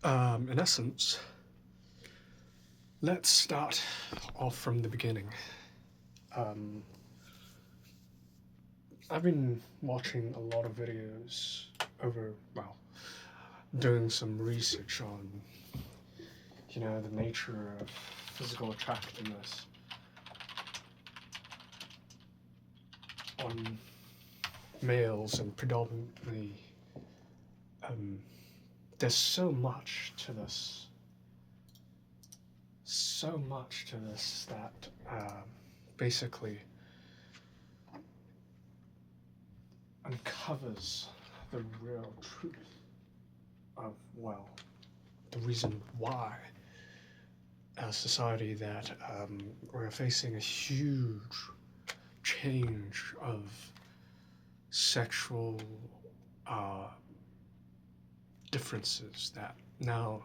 In essence, let's start off from the beginning. Um, I've been watching a lot of videos over, well, doing some research on, the nature of physical attractiveness on males, and predominantly, um, there's so much to this that basically uncovers the real truth of, well, the reason why a society that we're facing a huge change of sexual uh, differences, that now,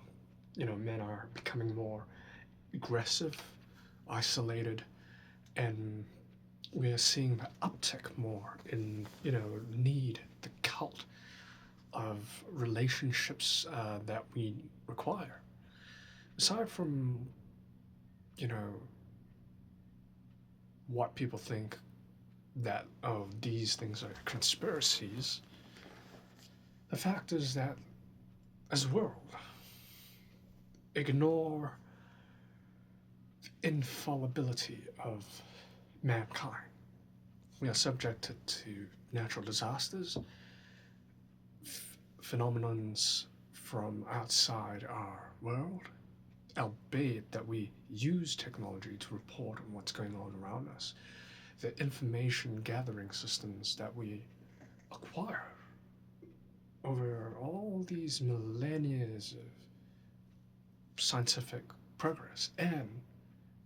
men are becoming more aggressive, isolated, and we're seeing the uptick more in, need, the cult of relationships that we require. Aside from, you know, what people think that, oh, these things are conspiracies, the fact is that as a world, ignore the infallibility of mankind. We are subjected to natural disasters, phenomenons from outside our world, albeit that we use technology to report on what's going on around us. The information gathering systems that we acquire over all these millennia of scientific progress, and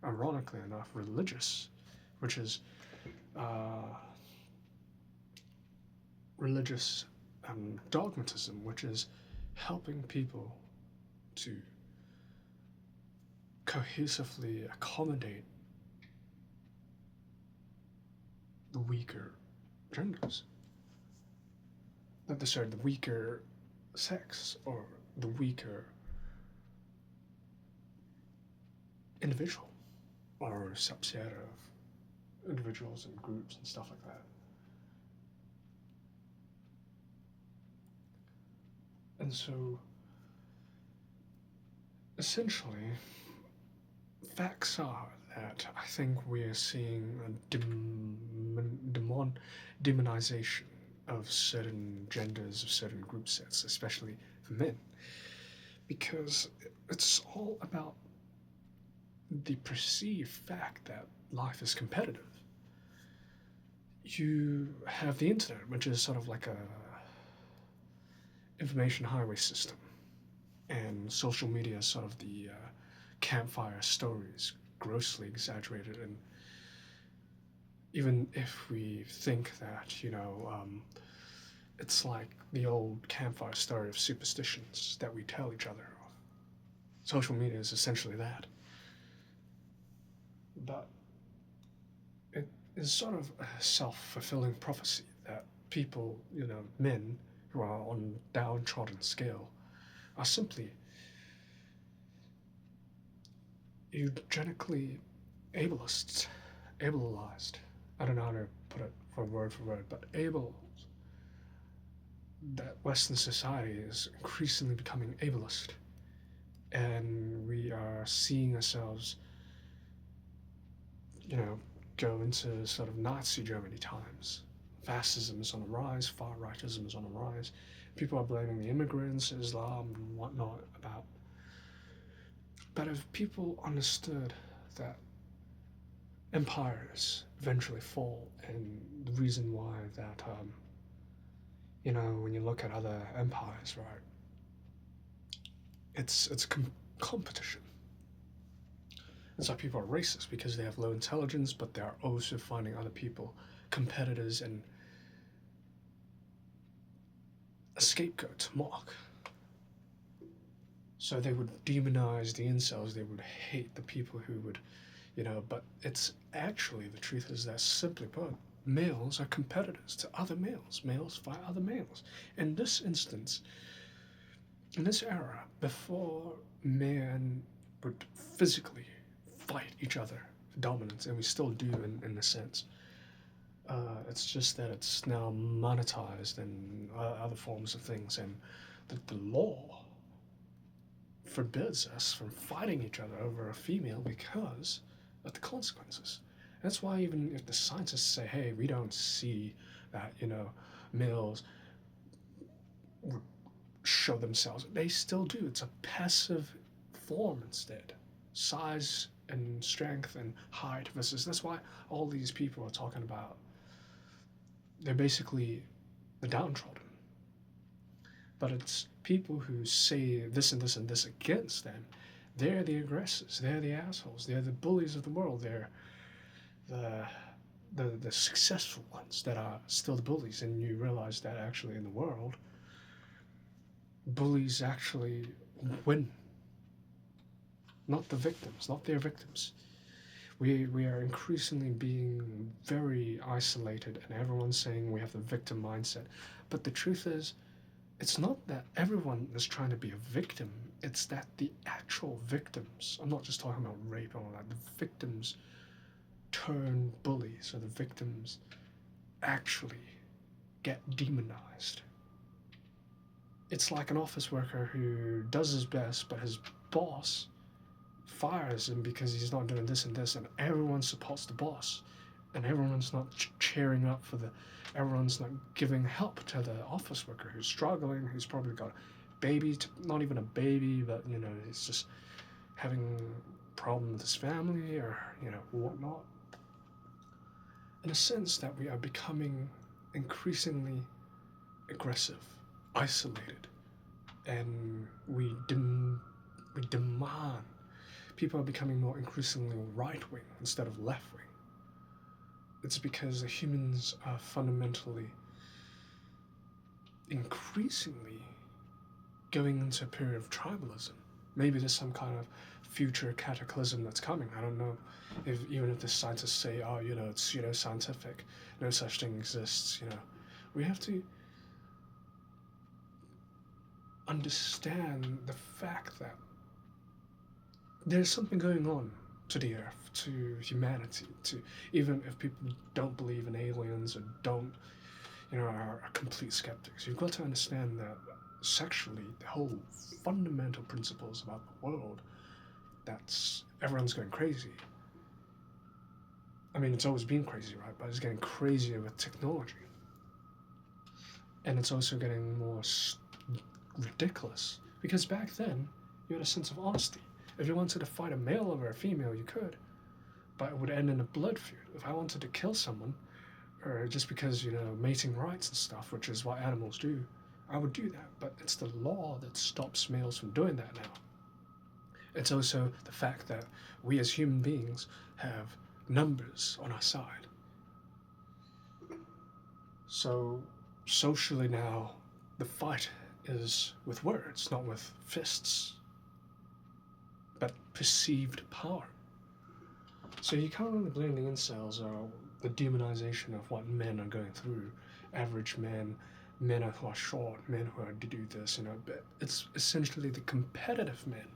ironically enough, religious, which is religious dogmatism, which is helping people to cohesively accommodate the weaker genders. Not necessarily the weaker sex or the weaker individual or subset of individuals and groups and stuff like that. And so, essentially, facts are that I think we're seeing a demonization of certain genders, of certain group sets, especially for men, because it's all about the perceived fact that life is competitive. You have the internet, which is sort of like a information highway system, and social media is sort of the campfire stories, grossly exaggerated. And even if we think that, it's like the old campfire story of superstitions that we tell each other, social media is essentially that. But it is sort of a self-fulfilling prophecy that people, men who are on downtrodden scale, are simply eugenically ableized. I don't know how to put it for word, but able. That Western society is increasingly becoming ableist, and we are seeing ourselves, go into sort of Nazi Germany times. Fascism is on the rise, far rightism is on the rise. People are blaming the immigrants, Islam, and whatnot about. But if people understood that empires eventually fall, and the reason why that, when you look at other empires, right, it's competition. It's like people are racist because they have low intelligence, but they are also finding other people competitors and a scapegoat to mock. So they would demonize the incels, they would hate the people who would, but it's actually, the truth is that, simply put, males are competitors to other males. Males fight other males. In this instance, In this era, before men would physically fight each other for dominance, and we still do in a sense, it's just that it's now monetized and other forms of things, and the law forbids us from fighting each other over a female because of the consequences. That's why even if the scientists say, "Hey, we don't see that males would show themselves," they still do. It's a passive form instead. Size and strength and height versus. That's why all these people are talking about. They're basically the downtrodden. But it's people who say this and this and this against them. They're the aggressors. They're the assholes. They're the bullies of the world. They're the successful ones that are still the bullies. And you realize that actually in the world, bullies actually win. Not the victims, not their victims. We are increasingly being very isolated, and everyone's saying we have the victim mindset. But the truth is, it's not that everyone is trying to be a victim, it's that the actual victims, I'm not just talking about rape and all that, the victims turn bullies, or the victims actually get demonized. It's like an office worker who does his best, but his boss fires him because he's not doing this and this, and everyone supports the boss, and everyone's not cheering up for everyone's not giving help to the office worker who's struggling, who's probably got a baby, not even a baby, but he's just having a problem with his family or whatnot. In a sense that we are becoming increasingly aggressive, isolated, and we demand. People are becoming more increasingly right-wing instead of left-wing. It's because the humans are fundamentally increasingly going into a period of tribalism. Maybe there's some kind of future cataclysm that's coming. I don't know even if the scientists say, oh, it's pseudo-scientific, no such thing exists, We have to understand the fact that there's something going on to the earth, to humanity, to even if people don't believe in aliens or don't, are complete skeptics. You've got to understand that sexually, the whole fundamental principles about the world, everyone's going crazy. I mean, it's always been crazy, right? But it's getting crazier with technology. And it's also getting more ridiculous. Because back then, you had a sense of honesty. If you wanted to fight a male over a female, you could. But it would end in a blood feud. If I wanted to kill someone, or just because, mating rights and stuff, which is what animals do, I would do that. But it's the law that stops males from doing that now. It's also the fact that we as human beings have numbers on our side. So socially now, the fight is with words, not with fists, but perceived power. So you can't really blame the incels or the demonization of what men are going through. Average men who are short, men who are to do this, but it's essentially the competitive men,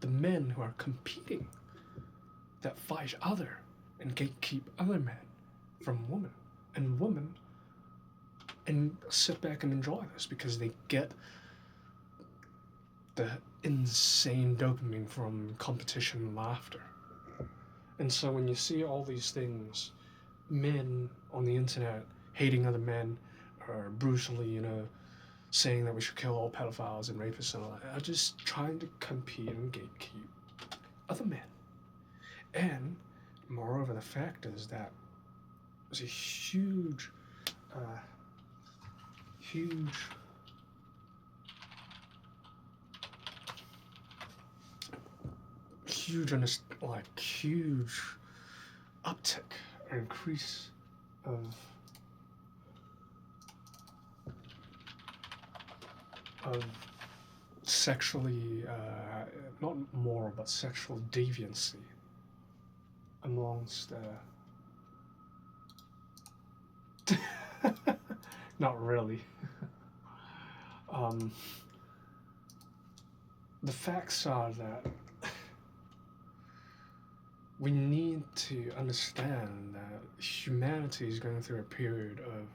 the men who are competing, that fight other and gatekeep other men from women. And women and sit back and enjoy this because they get the insane dopamine from competition and laughter. And so when you see all these things, men on the internet hating other men, or brutally, saying that we should kill all pedophiles and rapists and all that, are just trying to compete and gatekeep other men. And moreover, the fact is that there's a huge uptick or increase of sexually, not moral, but sexual deviancy amongst not really. the facts are that we need to understand that humanity is going through a period of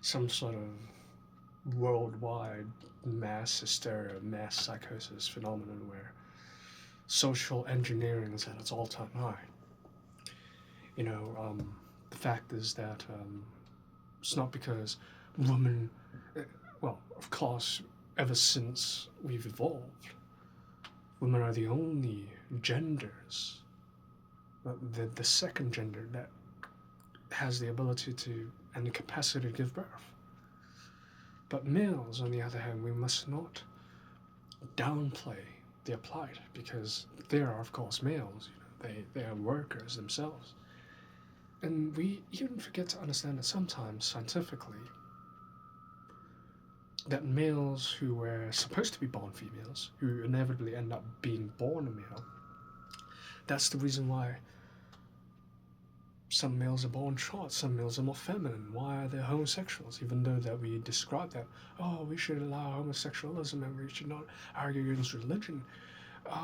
some sort of worldwide mass hysteria, mass psychosis phenomenon where social engineering is at its all-time high. You know, the fact is that it's not because women, well, of course, ever since we've evolved, women are the only genders, the second gender that has the ability to and the capacity to give birth. But males, on the other hand, we must not downplay their plight because they are, of course, males. You know, they are workers themselves. And we even forget to understand that sometimes, scientifically, that males who were supposed to be born females, who inevitably end up being born a male, that's the reason why some males are born short, some males are more feminine. Why are they homosexuals? Even though that we describe that, oh, we should allow homosexualism and we should not argue against religion.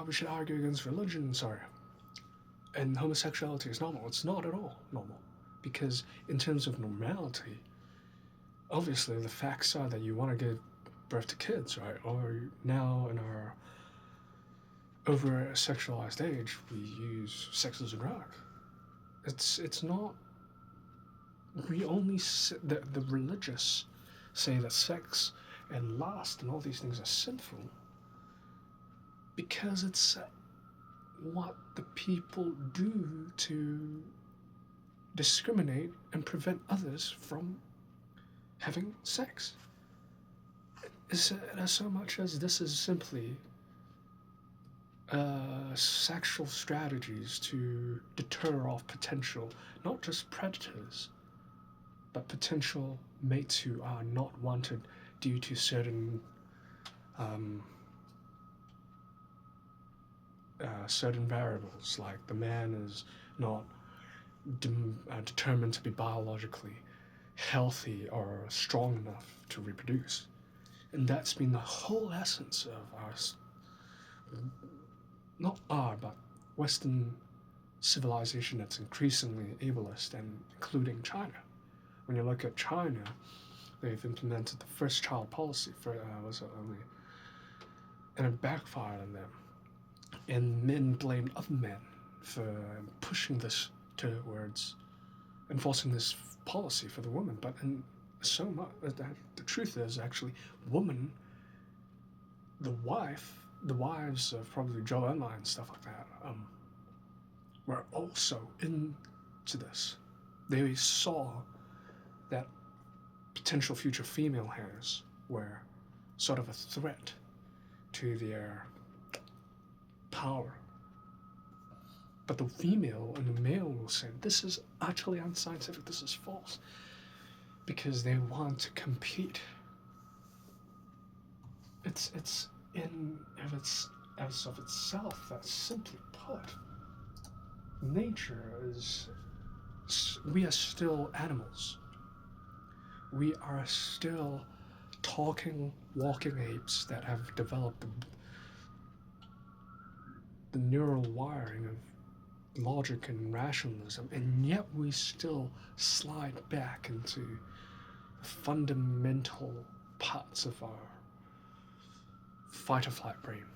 We should argue against religion, sorry. And homosexuality is normal. It's not at all normal. Because in terms of normality, obviously the facts are that you want to give birth to kids, right? Or now in our over-sexualized age, we use sex as a drug. It's not. We only the religious say that sex and lust and all these things are sinful because it's what the people do to discriminate and prevent others from having sex. Is as so much as this is simply sexual strategies to deter off potential, not just predators, but potential mates who are not wanted due to certain certain variables, like the man is not determined to be biologically healthy or strong enough to reproduce. And that's been the whole essence of our, not our, but Western civilization that's increasingly ableist, and including China. When you look at China, they've implemented the first child policy and it backfired on them. And men blamed other men for pushing this towards enforcing this policy for the woman. But in so much, the truth is actually, the wives of probably Joe Enline and stuff like that, were also into this. They saw that potential future female heirs were sort of a threat to their power. But the female and the male will say, this is utterly unscientific, this is false, because they want to compete. It's in of itself that, simply put, nature is, we are still animals. We are still talking, walking apes that have developed the neural wiring of logic and rationalism, and yet we still slide back into fundamental parts of our fight or flight brain.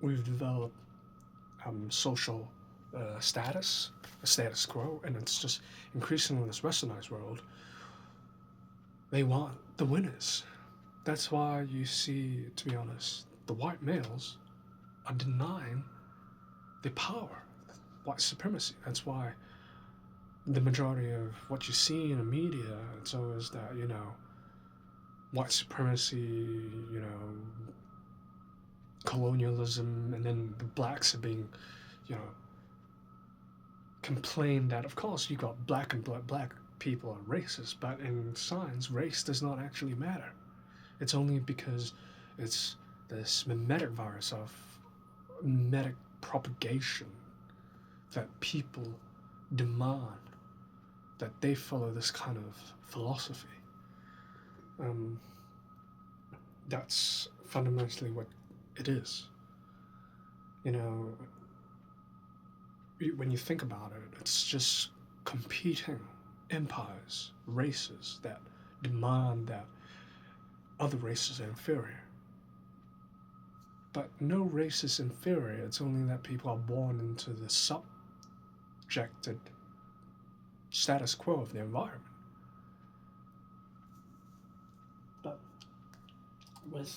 We've developed social status, a status quo, and it's just increasingly in this westernized world, they want the winners. That's why you see, to be honest, the white males are denying the power, white supremacy. That's why the majority of what you see in the media, it's always that, white supremacy, colonialism, and then the blacks are being, complained that, of course, you got black people are racist, but in science, race does not actually matter. It's only because it's this mimetic virus of mimetic propagation that people demand that they follow this kind of philosophy. That's fundamentally what it is. You know, when you think about it, it's just competing empires, races that demand that other races are inferior. But no race is inferior, it's only that people are born into the subjected status quo of the environment. But with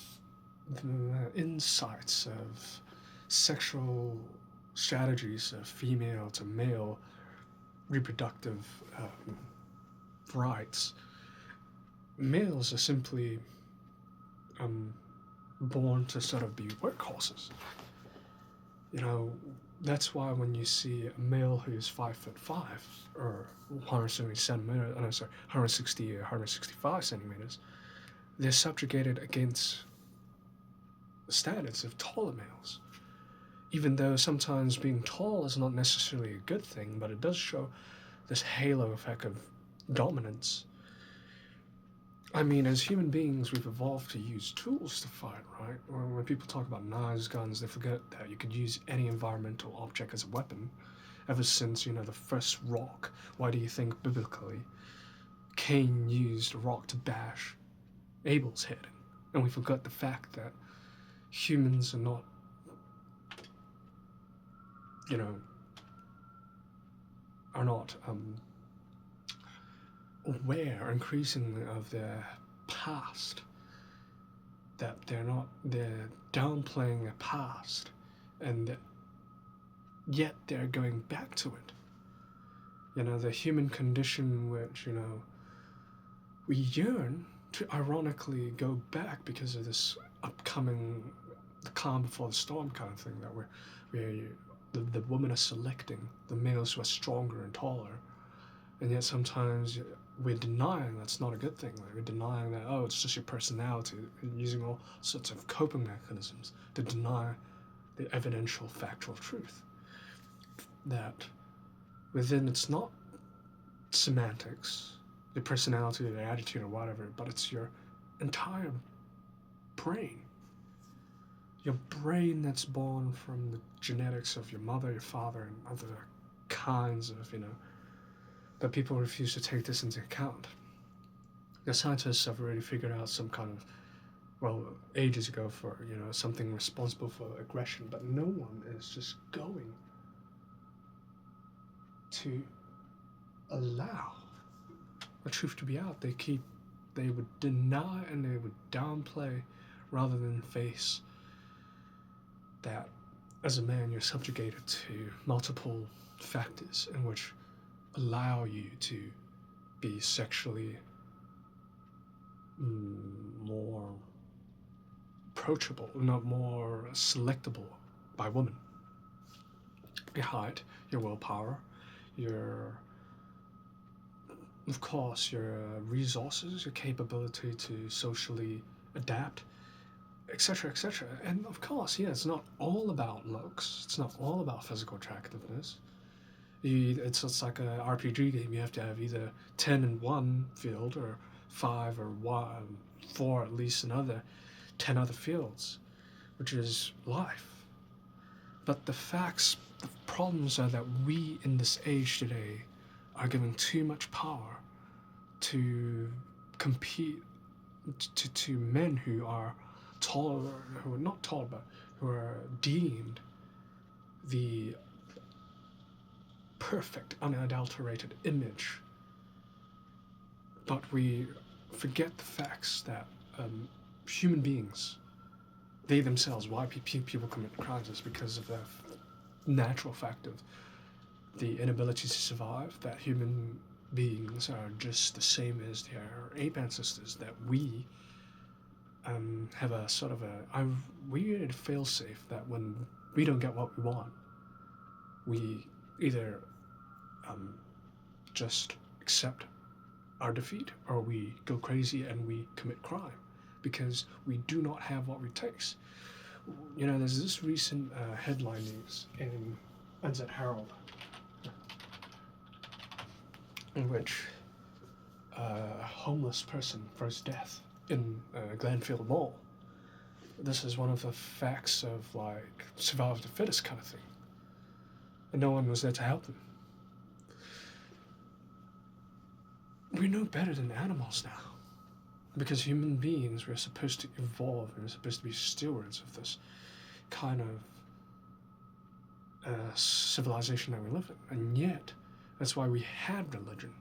the insights of sexual strategies of female to male reproductive rights, males are simply born to sort of be workhorses. You know, that's why when you see a male who's 5'5" or 170 centimeters, 160 or 165 centimeters, they're subjugated against the standards of taller males. Even though sometimes being tall is not necessarily a good thing, but it does show this halo effect of dominance. I mean, as human beings, we've evolved to use tools to fight, right? When people talk about knives, guns, they forget that you could use any environmental object as a weapon. Ever since, the first rock, why do you think biblically Cain used a rock to bash Abel's head in? And we forgot the fact that humans are not, aware increasingly of their past, that they're downplaying their past, and yet they're going back to it. The human condition, which, we yearn to ironically go back because of this upcoming, the calm before the storm kind of thing, that the women are selecting the males who are stronger and taller, and yet sometimes we're denying that's not a good thing. Like, we're denying that, it's just your personality, and using all sorts of coping mechanisms to deny the evidential factual truth. That within, it's not semantics, your personality or your attitude or whatever, but it's your entire brain. Your brain that's born from the genetics of your mother, your father, and other kinds of, but people refuse to take this into account. The scientists have already figured out some kind of, ages ago, for, something responsible for aggression, but no one is just going to allow the truth to be out. They would deny and they would downplay rather than face that as a man you're subjugated to multiple factors in which allow you to be sexually more approachable, not more selectable by women. Your height, your willpower, of course, your resources, your capability to socially adapt, etc., etc. And of course, it's not all about looks. It's not all about physical attractiveness. It's like a RPG game. You have to have either 10 in one field, or 5 or 4 at least in 10 other fields, which is life. But the problems are that we in this age today are giving too much power to compete to men who are taller, who are not tall, but who are deemed the perfect, unadulterated image. But we forget the facts that human beings, they themselves, why people commit crimes is because of the natural fact of the inability to survive, that human beings are just the same as their ape ancestors, that we have a sort of a weird failsafe that when we don't get what we want, we either just accept our defeat, or we go crazy and we commit crime because we do not have what it takes. There's this recent headline news in NZ Herald in which a homeless person froze to death in Glenfield Mall. this is one of the facts of like survival of the fittest kind of thing, and no one was there to help them. We know better than animals now, because human beings, we're supposed to evolve and we're supposed to be stewards of this kind of civilization that we live in. And yet, that's why we had religion.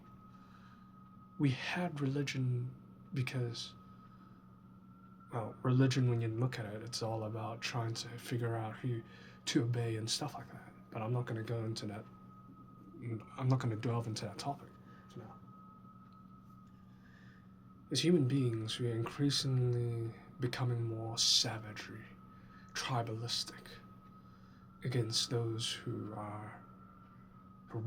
We had religion because, well, religion, when you look at it, it's all about trying to figure out who to obey and stuff like that. But I'm not going to go into that. I'm not going to delve into that topic for now. As human beings, we are increasingly becoming more savagery, tribalistic, against those who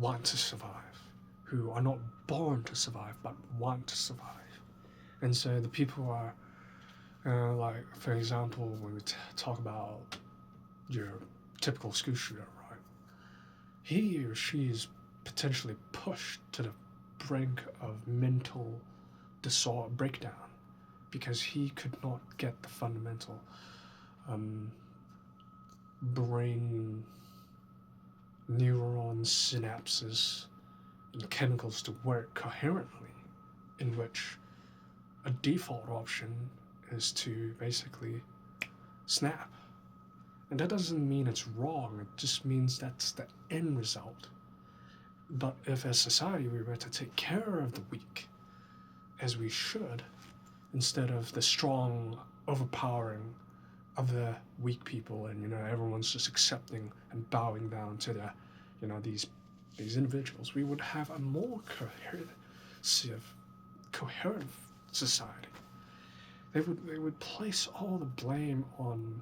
want to survive, who are not born to survive but want to survive. And so the people are, like, for example, when we talk about your typical school shooter, right? He or she is potentially pushed to the brink of mental disorder breakdown because he could not get the fundamental brain neuron synapses and chemicals to work coherently, in which a default option is to basically snap. And that doesn't mean it's wrong, it just means that's the end result. But if as society we were to take care of the weak, as we should, instead of the strong overpowering of the weak people, and everyone's just accepting and bowing down to the these individuals, we would have a more coherent society. They would place all the blame on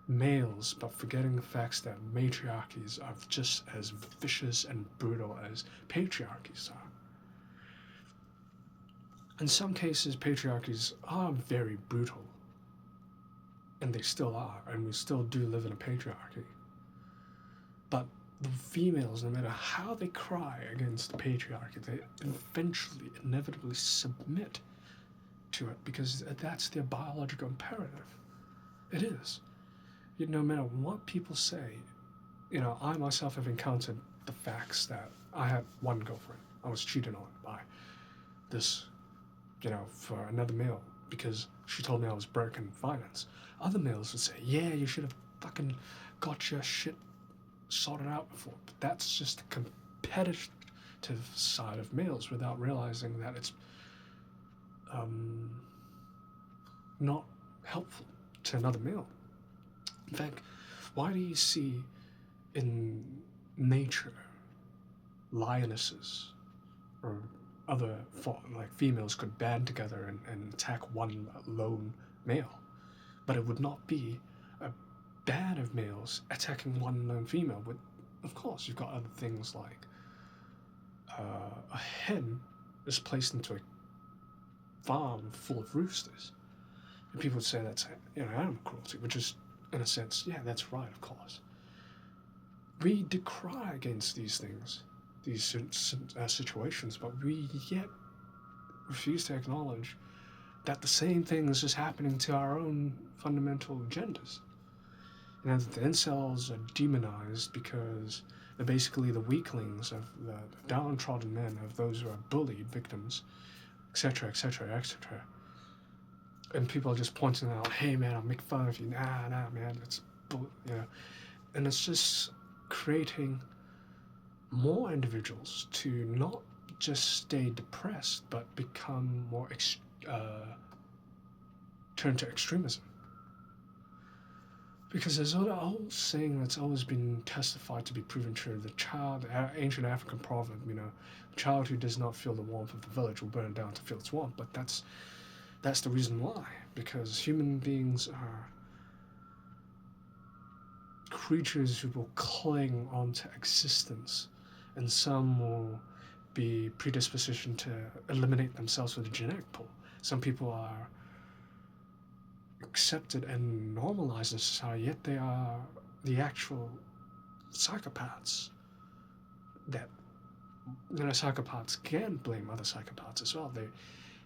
males, but forgetting the facts that matriarchies are just as vicious and brutal as patriarchies are. In some cases, patriarchies are very brutal, and they still are, and we still do live in a patriarchy. But the females, no matter how they cry against the patriarchy, they eventually, inevitably submit to it because that's their biological imperative. It is. No matter what people say, I myself have encountered the facts that I had one girlfriend. I was cheated on by this, for another male because she told me I was broke in finance. Other males would say, yeah, you should have fucking got your shit sorted out before. But that's just the competitive side of males without realizing that it's not helpful to another male. In fact, why do you see in nature lionesses or other females could band together and attack one lone male, but it would not be a band of males attacking one lone female? But of course, you've got other things like a hen is placed into a farm full of roosters, and people would say that's animal cruelty, which is, in a sense, yeah, that's right, of course. We decry against these things, these situations, but we yet refuse to acknowledge that the same thing is just happening to our own fundamental agendas. And that the incels are demonized because they're basically the weaklings of the downtrodden men, of those who are bullied victims, etc., etc., etc. And people are just pointing out, hey man, I'll make fun of you. Nah, man, it's and it's just creating more individuals to not just stay depressed, but become more turn to extremism. Because there's an old saying that's always been testified to be proven true: the ancient African proverb, the child who does not feel the warmth of the village will burn down to feel its warmth. But that's the reason why, because human beings are creatures who will cling onto existence, and some will be predispositioned to eliminate themselves with a genetic pool. Some people are accepted and normalized in society, yet they are the actual psychopaths. That psychopaths can blame other psychopaths as well.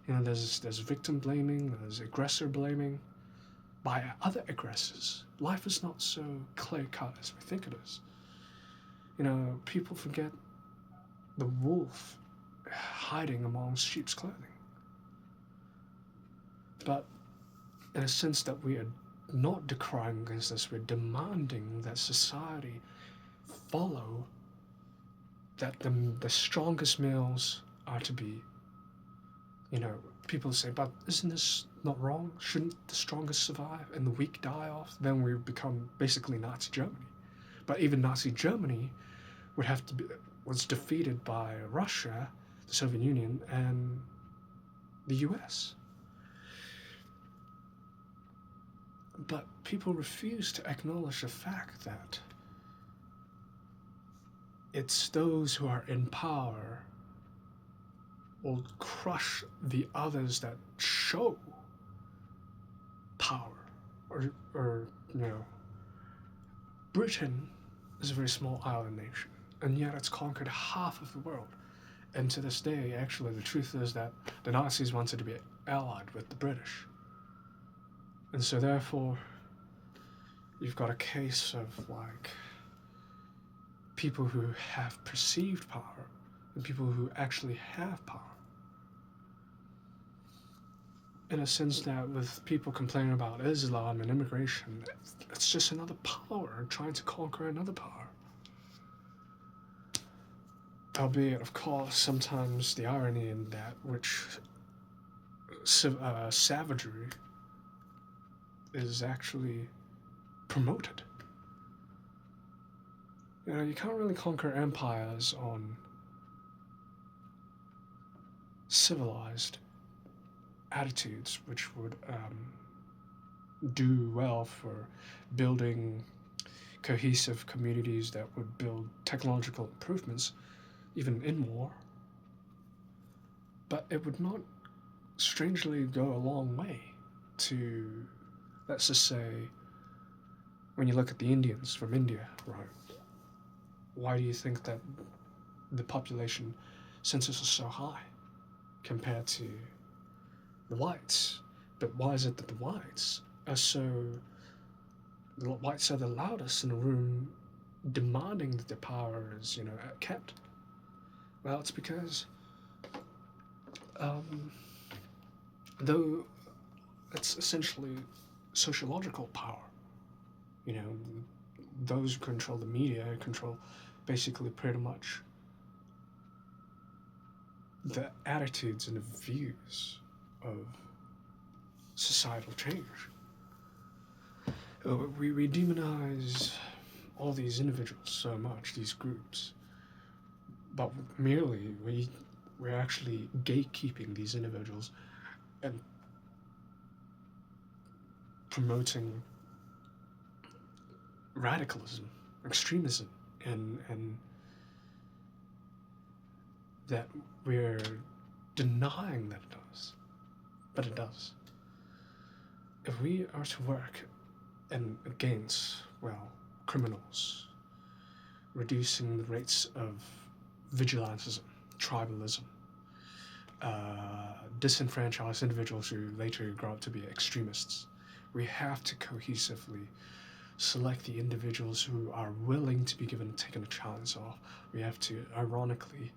There's victim blaming, there's aggressor blaming, by other aggressors. Life is not so clear-cut as we think it is. People forget the wolf hiding amongst sheep's clothing. But in a sense that we are not decrying against this, we're demanding that society follow that the strongest males are to be, people say, but isn't this not wrong? Shouldn't the strongest survive and the weak die off? Then we become basically Nazi Germany. But even Nazi Germany was defeated by Russia, the Soviet Union, and the US. But people refuse to acknowledge the fact that it's those who are in power will crush the others that show power. Or Britain is a very small island nation, and yet it's conquered half of the world. And to this day, actually, the truth is that the Nazis wanted to be allied with the British. And so therefore, you've got a case of people who have perceived power and people who actually have power. In a sense that with people complaining about Islam and immigration, it's just another power trying to conquer another power. Albeit, of course, sometimes the irony in that which savagery is actually promoted. You can't really conquer empires on civilized attitudes, which would do well for building cohesive communities that would build technological improvements, even in war. But it would not strangely go a long way to, let's just say, when you look at the Indians from India, right? Why do you think that the population census is so high compared to the whites? But why is it that the whites are the loudest in the room, demanding that their power is, kept? Well, it's because, though it's essentially sociological power, those who control the media control basically pretty much the attitudes and the views of societal change. We demonize all these individuals so much, these groups, but merely we're actually gatekeeping these individuals and promoting radicalism, extremism, and that we're denying that it does, but it does. If we are to work against, criminals, reducing the rates of vigilantism, tribalism, disenfranchised individuals who later grow up to be extremists, we have to cohesively select the individuals who are willing to be taken a chance off. We have to, ironically,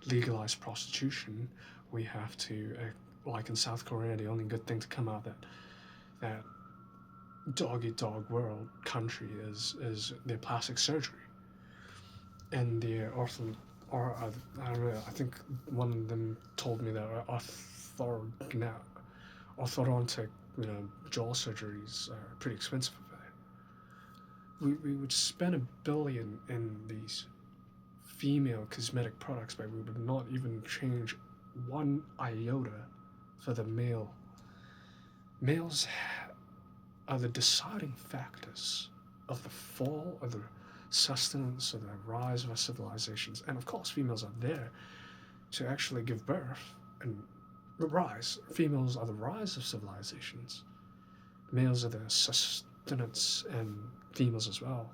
legalize prostitution. We have to, like in South Korea, the only good thing to come out of that dog-eat-dog world country is their plastic surgery. And their I think one of them told me that orthodontic, jaw surgeries are pretty expensive. We would spend $1 billion in these female cosmetic products, but we would not even change one iota for the male. Males are the deciding factors of the fall, of the sustenance, of the rise of our civilizations. And of course, females are there to actually give birth and rise. Females are the rise of civilizations. Males are the sustenance, and females as well.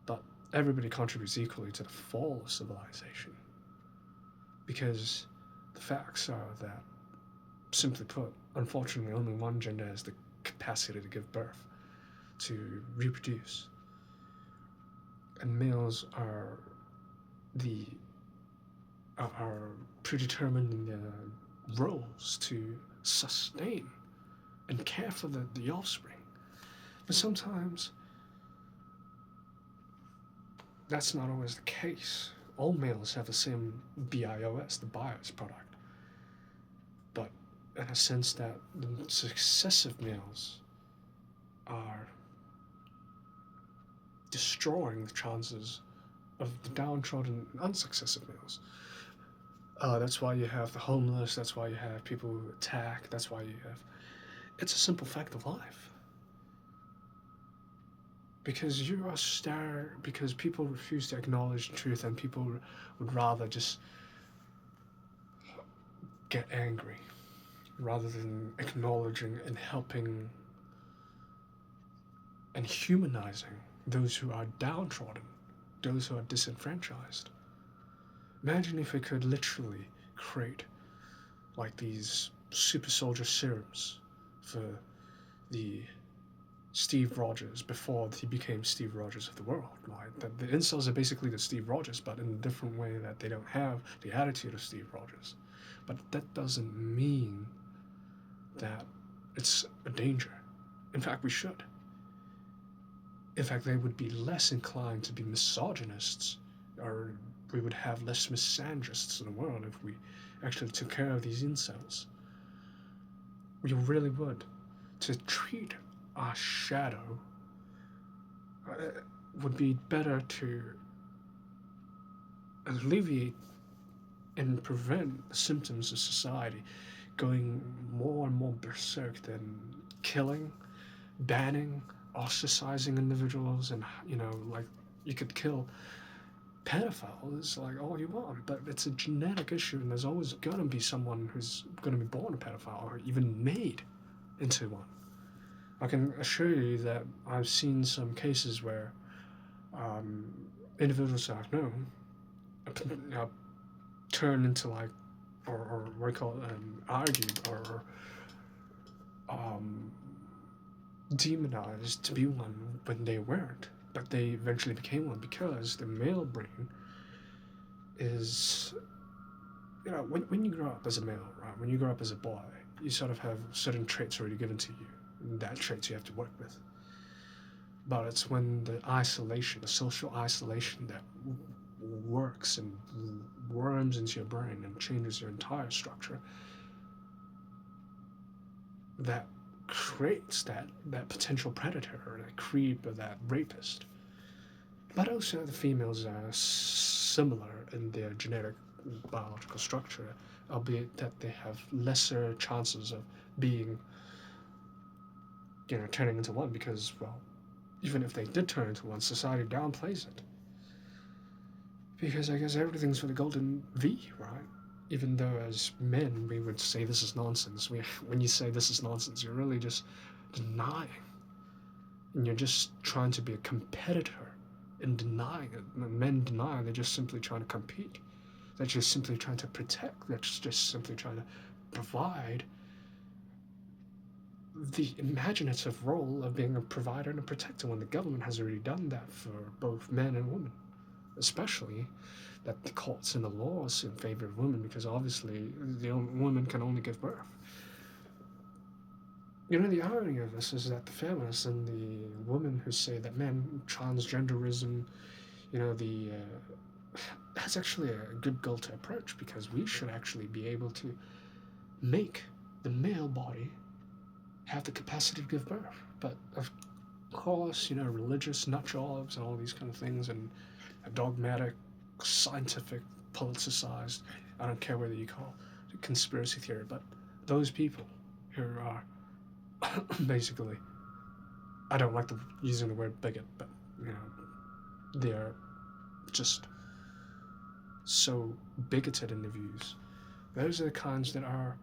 But everybody contributes equally to the fall of civilization. Because the facts are that, simply put, unfortunately, only one gender has the capacity to give birth, to reproduce. And males the are predetermined in their roles to sustain and care for the offspring. But sometimes that's not always the case. All males have the same BIOS, the bios product. But in a sense that the successive males are destroying the chances of the downtrodden unsuccessive males. That's why you have the homeless, that's why you have people who attack, that's why you have... It's a simple fact of life. Because because people refuse to acknowledge the truth, and people would rather just get angry rather than acknowledging and helping and humanizing those who are downtrodden, those who are disenfranchised. Imagine if we could literally create like these super soldier serums for the Steve Rogers before he became Steve Rogers of the world, right? That the incels are basically the Steve Rogers, but in a different way, that they don't have the attitude of Steve Rogers. But that doesn't mean that it's a danger. In fact, we should. In fact, they would be less inclined to be misogynists, or we would have less misandrists in the world if we actually took care of these incels. We really would. To treat our shadow would be better to alleviate and prevent the symptoms of society going more and more berserk than killing, banning, ostracizing individuals, and like you could kill pedophiles like all you want, but it's a genetic issue, and there's always gonna be someone who's gonna be born a pedophile or even made into one. I can assure you that I've seen some cases where individuals that I've known turn into like, or what do you call it, argued or demonized to be one when they weren't, but they eventually became one because the male brain is, when you grow up as a male, right, when you grow up as a boy, you sort of have certain traits already given to you, and that traits you have to work with. But it's when the social isolation that works and worms into your brain and changes your entire structure, that creates that potential predator or that creep or that rapist. But also the females are similar in their genetic biological structure, albeit that they have lesser chances of being, turning into one, because, well, even if they did turn into one, society downplays it. Because I guess everything's for the golden V, right? Even though as men we would say this is nonsense. When you say this is nonsense, you're really just denying. And you're just trying to be a competitor in denying it. When men deny, they're just simply trying to compete. They're just simply trying to protect. They're just simply trying to provide the imaginative role of being a provider and a protector, when the government has already done that for both men and women. Especially that the courts and the laws in favor of women, because obviously the woman can only give birth. The irony of this is that the feminists and the women who say that men, transgenderism, that's actually a good goal to approach, because we should actually be able to make the male body have the capacity to give birth. But of course, religious nut jobs and all these kind of things, and a dogmatic, scientific, politicized, I don't care whether you call it conspiracy theory, but those people who are basically, I don't like using the word bigot, but they're just so bigoted in their views. Those are the kinds that are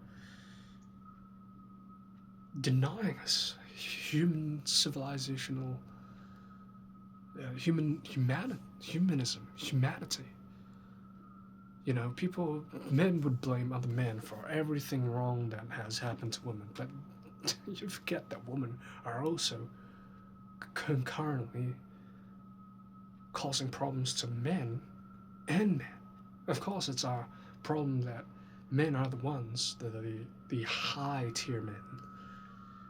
denying us human civilizational, humanism, humanity. Men would blame other men for everything wrong that has happened to women, but you forget that women are also concurrently causing problems to men and men. Of course, it's our problem that men are the ones that are the high tier men.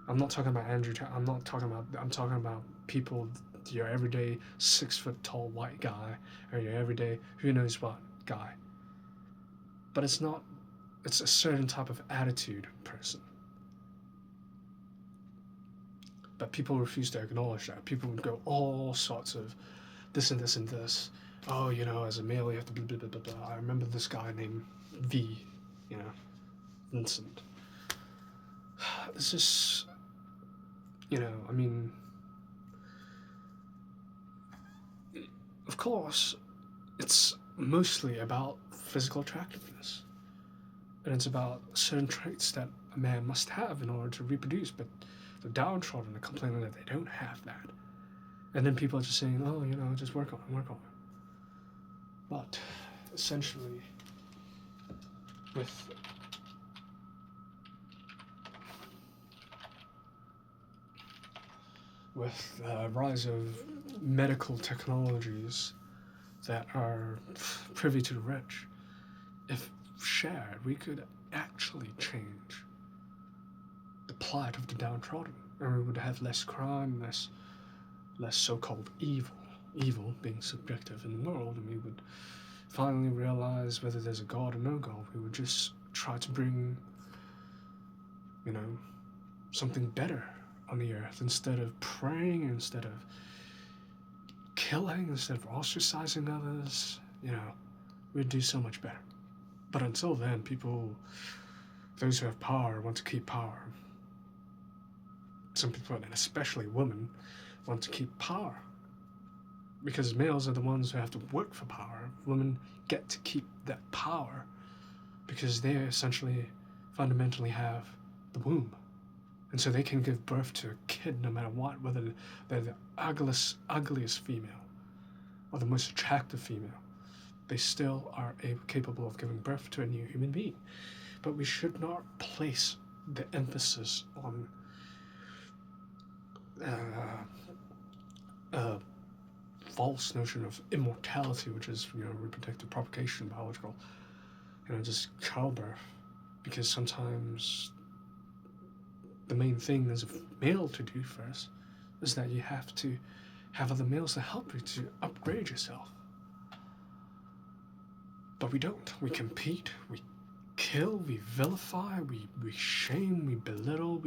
I'm not talking about Andrew. I'm talking about people, your everyday 6 foot tall white guy, or your everyday who knows what guy. But it's not. It's a certain type of attitude person. But people refuse to acknowledge that. People would go all sorts of this and this and this. Oh, as a male, you have to blah, blah, blah, blah, blah. I remember this guy named V, Vincent. It's just, I mean, of course, it's mostly about physical attractiveness. And it's about certain traits that a man must have in order to reproduce, but the downtrodden are complaining that they don't have that. And then people are just saying, oh, just work on it. But essentially, with the rise of medical technologies that are privy to the rich, if shared, we could actually change the plight of the downtrodden, and we would have less crime, less so-called evil being subjective in the world, and we would finally realize whether there's a God or no God. We would just try to bring, something better on the earth, instead of praying, instead of killing, instead of ostracizing others. We'd do so much better. But until then, those who have power, want to keep power. Some people, and especially women, want to keep power. Because males are the ones who have to work for power. Women get to keep that power because they essentially, fundamentally have the womb. And so they can give birth to a kid no matter what, whether they're the ugliest female or the most attractive female. They still are capable of giving birth to a new human being. But we should not place the emphasis on false notion of immortality, which is reproductive propagation, biological, just childbirth, because sometimes the main thing as a male to do first is that you have to have other males to help you to upgrade yourself. But we don't. We compete, we kill, we vilify, we shame, we belittle,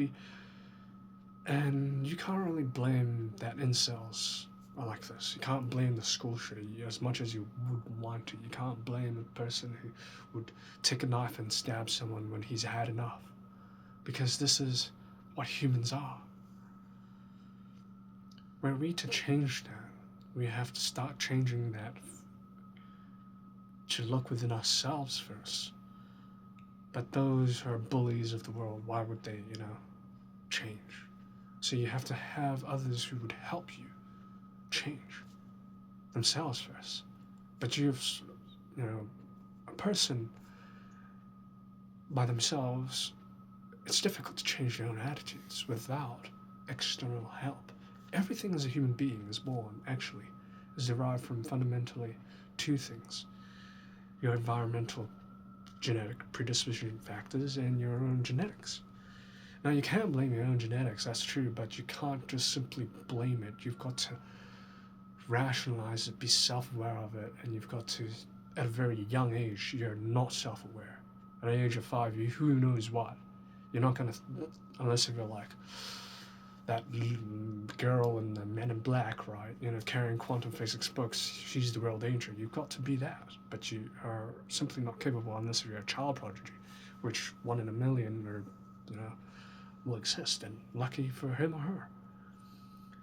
and you can't really blame that incels are like this. You can't blame the school shooter as much as you would want to. You can't blame a person who would take a knife and stab someone when he's had enough. Because this is what humans are. Were we to change that, we have to start changing that to look within ourselves first. But those who are bullies of the world, why would they, change? So you have to have others who would help you change themselves first. But a person by themselves, it's difficult to change their own attitudes without external help. Everything as a human being is born, actually, is derived from fundamentally two things: your environmental genetic predisposition factors and your own genetics. Now, you can blame your own genetics, that's true, but you can't just simply blame it. You've got to rationalize it, be self-aware of it, and you've got to, at a very young age, you're not self-aware. At the age of 5, who knows what? You're not going to, unless if you're like that girl in the Men in Black, right? Carrying quantum physics books, she's the real danger. You've got to be that, but you are simply not capable unless you're a child prodigy, which 1 in a million or, will exist, and lucky for him or her.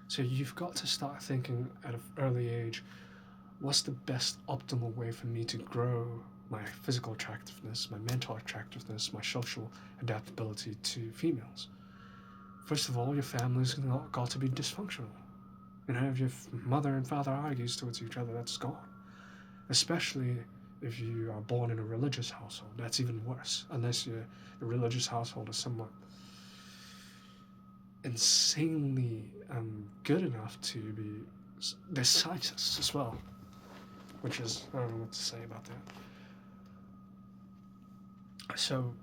So you've got to start thinking at an early age, what's the best optimal way for me to grow my physical attractiveness, my mental attractiveness, my social adaptability to females? First of all, your family's not got to be dysfunctional. If your mother and father argues towards each other, that's gone. Especially if you are born in a religious household, that's even worse. Unless the religious household is somewhat insanely good enough to be. They're scientists as well, which is, I don't know what to say about that. So,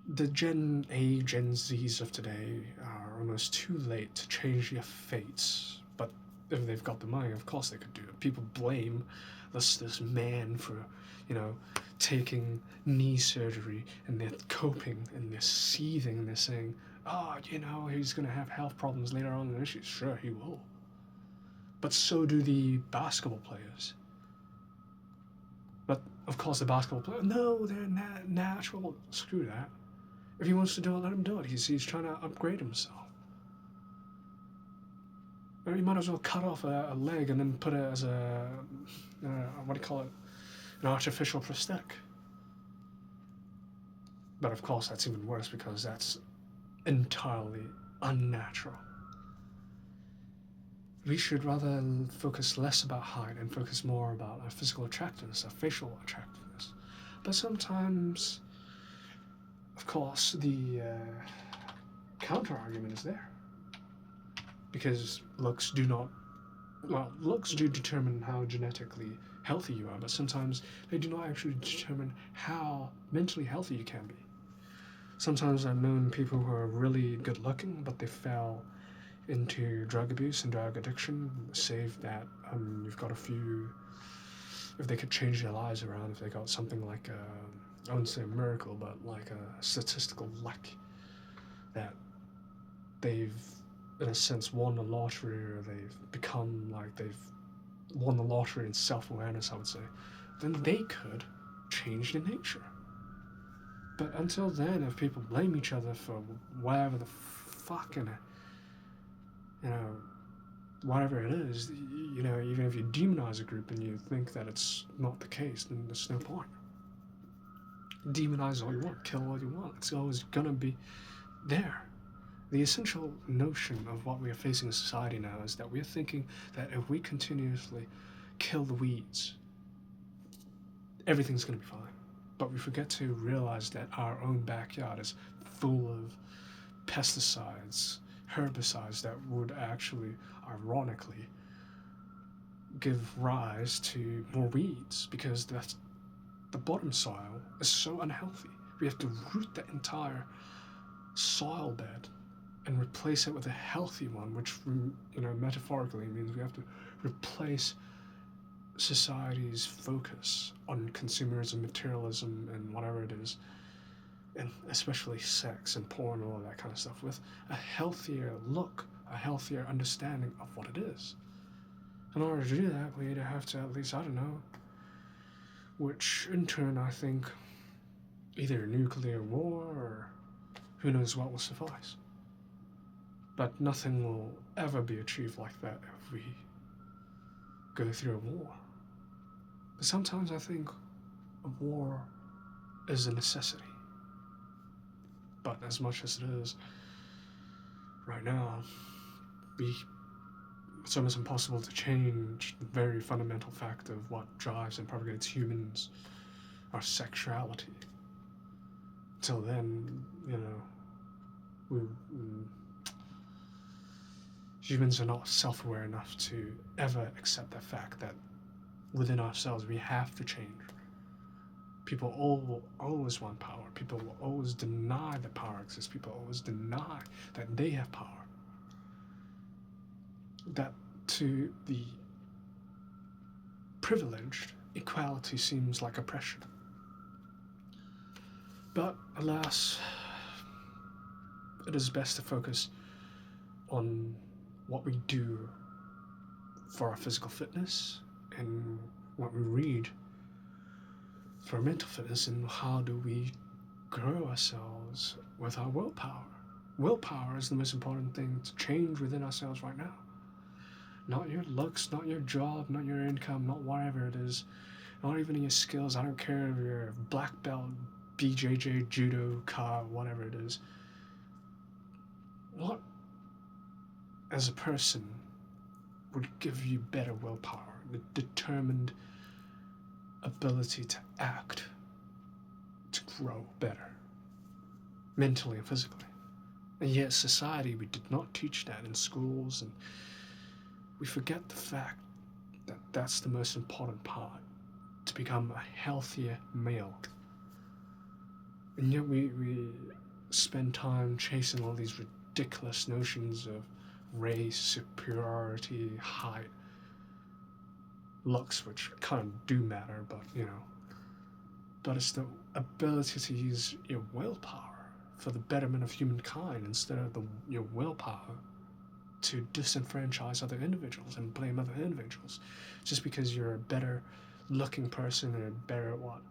the Gen A, Gen Zs of today are almost too late to change their fates. But if they've got the money, of course they could do it. People blame this man for, taking knee surgery, and they're coping and they're seething and they're saying, oh, he's going to have health problems later on in the issue. Sure, he will. But so do the basketball players. But, of course, the basketball players, no, they're natural. Screw that. If he wants to do it, let him do it. He's trying to upgrade himself. Or he might as well cut off a leg and then put it as a, what do you call it? An artificial prosthetic. But of course, that's even worse because that's entirely unnatural. We should rather focus less about height and focus more about our physical attractiveness, our facial attractiveness. But sometimes, of course, the counter-argument is there. Because looks do determine how genetically healthy you are, but sometimes they do not actually determine how mentally healthy you can be. Sometimes I've known people who are really good looking, but they fell into drug abuse and drug addiction, save that you've got a few, if they could change their lives around, if they got something like I wouldn't say a miracle, but like a statistical luck that they've, in a sense, won the lottery, or they've become like they've won the lottery in self-awareness, I would say, then they could change their nature. But until then, if people blame each other for whatever the fucking, whatever it is, even if you demonize a group and you think that it's not the case, then there's no point. Demonize all you want, kill all you want. It's always gonna be there. The essential notion of what we are facing in society now is that we're thinking that if we continuously kill the weeds, everything's going to be fine. But we forget to realize that our own backyard is full of pesticides, herbicides that would actually, ironically, give rise to more weeds, because the bottom soil is so unhealthy. We have to root the entire soil bed and replace it with a healthy one, which, metaphorically means we have to replace society's focus on consumerism, materialism, and whatever it is, and especially sex and porn and all that kind of stuff, with a healthier look, a healthier understanding of what it is. In order to do that, we'd have to at least, which in turn I think either nuclear war or who knows what will suffice. But nothing will ever be achieved like that if we go through a war. But sometimes I think a war is a necessity. But as much as it is, right now, it's almost impossible to change the very fundamental fact of what drives and propagates humans, our sexuality. Until then, humans are not self-aware enough to ever accept the fact that within ourselves we have to change. People will always want power. People will always deny that power exists. People always deny that they have power. That to the privileged, equality seems like oppression. But alas, it is best to focus on what we do for our physical fitness and what we read for our mental fitness, and how do we grow ourselves with our willpower. Willpower is the most important thing to change within ourselves right now. Not your looks, not your job, not your income, not whatever it is, not even your skills. I don't care if you're a black belt, BJJ, judo, ka, whatever it is. What, as a person, would give you better willpower, the determined ability to act, to grow better, mentally and physically? And yet, society, we did not teach that in schools, and we forget the fact that that's the most important part, to become a healthier male. And yet, we spend time chasing all these ridiculous notions of race, superiority, height, looks, which kind of do matter, but but it's the ability to use your willpower for the betterment of humankind instead of your willpower to disenfranchise other individuals and blame other individuals just because you're a better looking person and a better at what.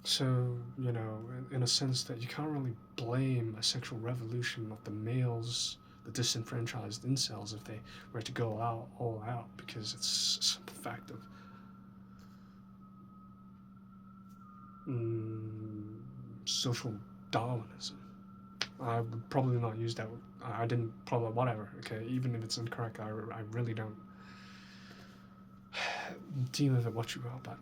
So, in a sense that you can't really blame a sexual revolution of the males, the disenfranchised incels, if they were to go all out, because it's some fact of social Darwinism. I would probably not use that. I didn't probably, whatever, okay? Even if it's incorrect, I really don't deal with it what you will, but